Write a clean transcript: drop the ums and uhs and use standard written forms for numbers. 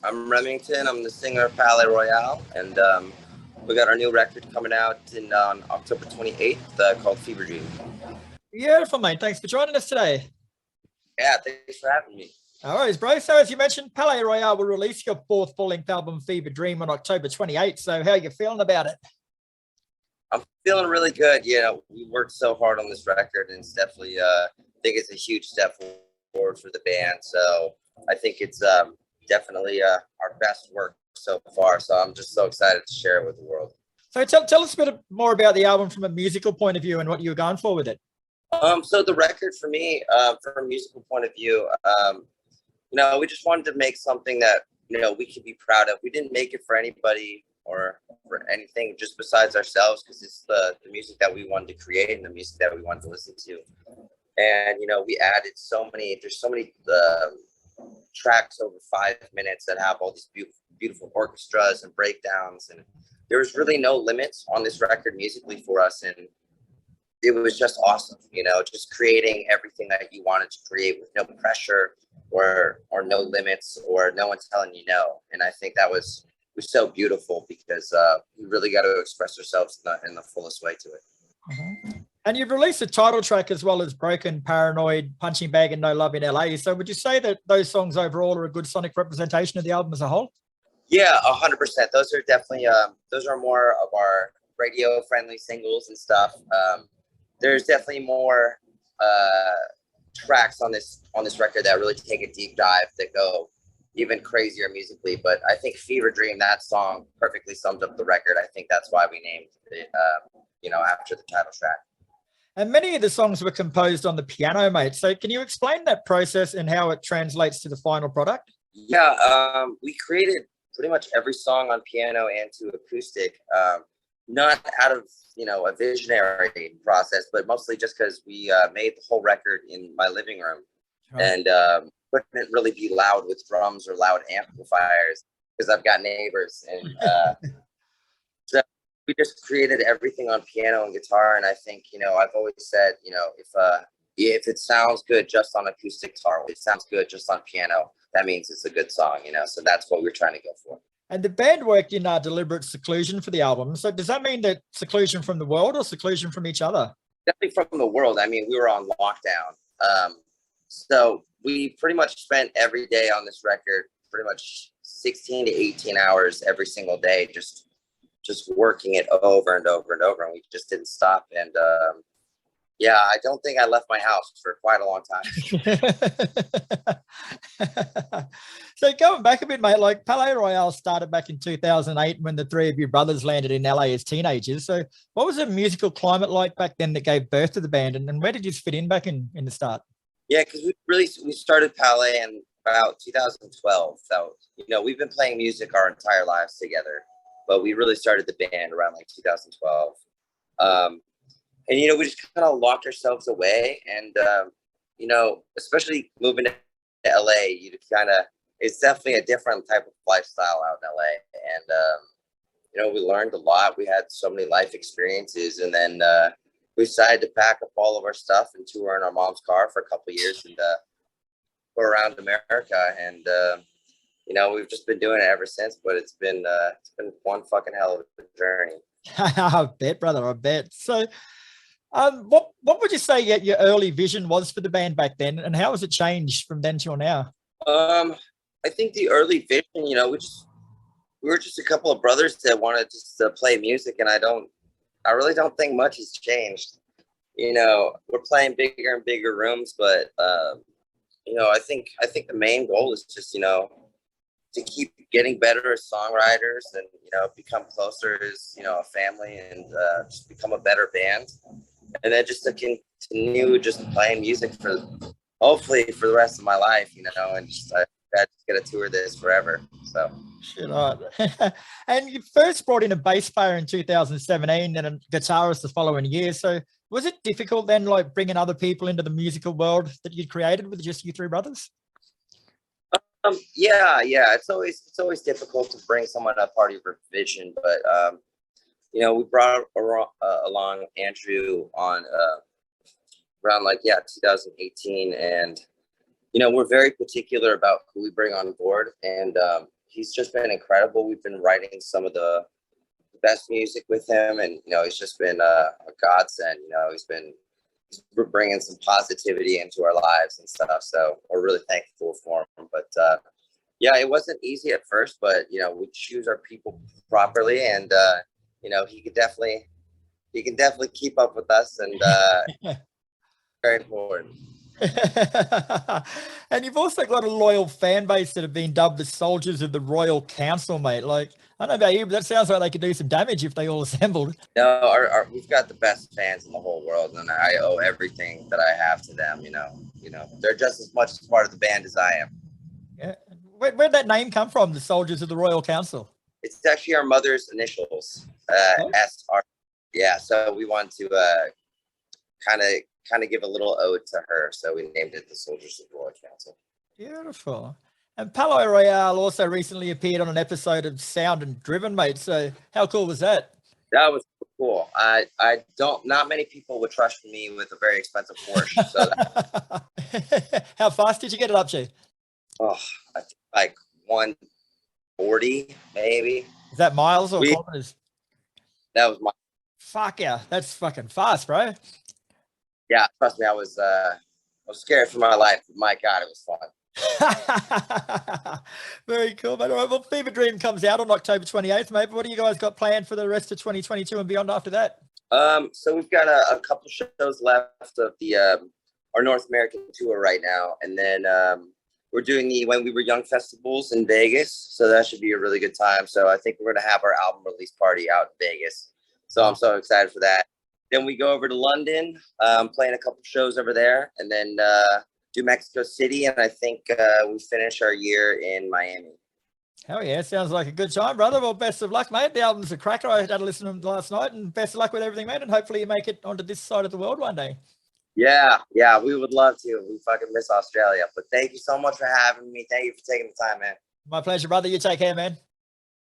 I'm Remington. I'm the singer of Palais Royale, and we got our new record coming out in on October 28th called Fever Dream. Beautiful, mate. Thanks for joining us today. Yeah, thanks for having me. No worries, bro. So as you mentioned, Palais Royale will release your fourth full-length album, Fever Dream, on October 28th. So how are you feeling about it? I'm feeling really good. You know, we worked so hard on this record, and it's definitely I think it's a huge step forward for the band. So I think it's definitely our best work so far. So I'm just so excited to share it with the world. So tell us a bit more about the album from a musical point of view and what you were going for with it. So the record for me, from a musical point of view, we just wanted to make something that we could be proud of. We didn't make it for anybody or for anything just besides ourselves, because it's the music that we wanted to create and the music that we wanted to listen to. And we added there's so many tracks over 5 minutes that have all these beautiful orchestras and breakdowns, and there was really no limits on this record musically for us. And it was just awesome, just creating everything that you wanted to create with no pressure or no limits or no one telling you no. And I think that was so beautiful, because we really got to express ourselves in the fullest way to it. Mm-hmm. And you've released a title track as well as Broken, Paranoid, Punching Bag, and No Love in LA. So would you say that those songs overall are a good sonic representation of the album as a whole? Yeah, 100%. Those are definitely those are more of our radio friendly singles and stuff. There's definitely more tracks on this record that really take a deep dive, that go even crazier musically. But I think Fever Dream, that song, perfectly sums up the record. I think that's why we named it, after the title track. And many of the songs were composed on the piano, mate. So can you explain that process and how it translates to the final product? Yeah, we created pretty much every song on piano and to acoustic. Not out of a visionary process, but mostly just because we made the whole record in my living room. Right. And couldn't really be loud with drums or loud amplifiers because I've got neighbors. And so we just created everything on piano and guitar. And I think I've always said if it sounds good just on acoustic guitar, if it sounds good just on piano, that means it's a good song. So that's what we're trying to go for. And the band worked in deliberate seclusion for the album. So does that mean that seclusion from the world or seclusion from each other? Definitely from the world. I mean, we were on lockdown. So we pretty much spent every day on this record, pretty much 16 to 18 hours every single day, just working it over and over and over. And we just didn't stop. And yeah, I don't think I left my house for quite a long time. So going back a bit, mate, like Palais Royale started back in 2008 when the three of your brothers landed in LA as teenagers. So what was the musical climate like back then that gave birth to the band? And where did you fit in back in the start? Yeah, because we started Palais in about 2012. So, we've been playing music our entire lives together, but we really started the band around like 2012. And, we just kind of locked ourselves away. And, especially moving to LA, it's definitely a different type of lifestyle out in LA. And, we learned a lot. We had so many life experiences. And then we decided to pack up all of our stuff and tour in our mom's car for a couple of years and go around America. And, we've just been doing it ever since. But it's been one fucking hell of a journey. I bet, brother, I bet. So what would you say your early vision was for the band back then, and how has it changed from then till now? I think the early vision, we were just a couple of brothers that wanted just to play music, and I really don't think much has changed. We're playing bigger and bigger rooms, but I think the main goal is just to keep getting better as songwriters and become closer as a family, and just become a better band. And then just to continue just playing music hopefully for the rest of my life, and just I just get to tour this forever. So shit on. And you first brought in a bass player in 2017 and a guitarist the following year. So was it difficult then, like bringing other people into the musical world that you'd created with just you three brothers? Yeah. It's always difficult to bring someone a part of your vision, but we brought along Andrew on around 2018, and we're very particular about who we bring on board, and he's just been incredible. We've been writing some of the best music with him, and he's just been a godsend. He's bringing some positivity into our lives and stuff. So we're really thankful for him. But yeah, it wasn't easy at first, but we choose our people properly, and he can definitely keep up with us, and very important. And you've also got a loyal fan base that have been dubbed the Soldiers of the Royal Council, mate. Like, I don't know about you, but that sounds like they could do some damage if they all assembled. No, we've got the best fans in the whole world, and I owe everything that I have to them. They're just as much a part of the band as I am. Yeah. Where'd that name come from, the Soldiers of the Royal Council? It's actually our mother's initials, SR. Yeah, so we want to kind of give a little ode to her, so we named it the Soldiers of the Royal Council. Beautiful. And Palo Royale also recently appeared on an episode of Sound and Driven, mate. So how cool was that? That was cool. Not many people would trust me with a very expensive Porsche. So how fast did you get it up to? I think like 140 maybe. Is that miles or kilometers? That was my. Fuck yeah, that's fucking fast, bro. Yeah, trust me, I was scared for my life, but my God, it was fun. Very cool, mate. All right, well, Fever Dream comes out on October 28th, mate. But what do you guys got planned for the rest of 2022 and beyond after that? So we've got a couple shows left of the our North American tour right now, and then we're doing the When We Were Young festivals in Vegas, so that should be a really good time. So I think we're gonna have our album release party out in Vegas. So I'm so excited for that. Then we go over to London, playing a couple shows over there, and then do Mexico City, and I think we finish our year in Miami. Hell yeah, sounds like a good time, brother. Well, best of luck, mate. The album's a cracker. I had to listen to them last night, and best of luck with everything, mate. And hopefully you make it onto this side of the world one day. Yeah, we would love to. We fucking miss Australia. But thank you so much for having me. Thank you for taking the time, man. My pleasure, brother. You take care, man.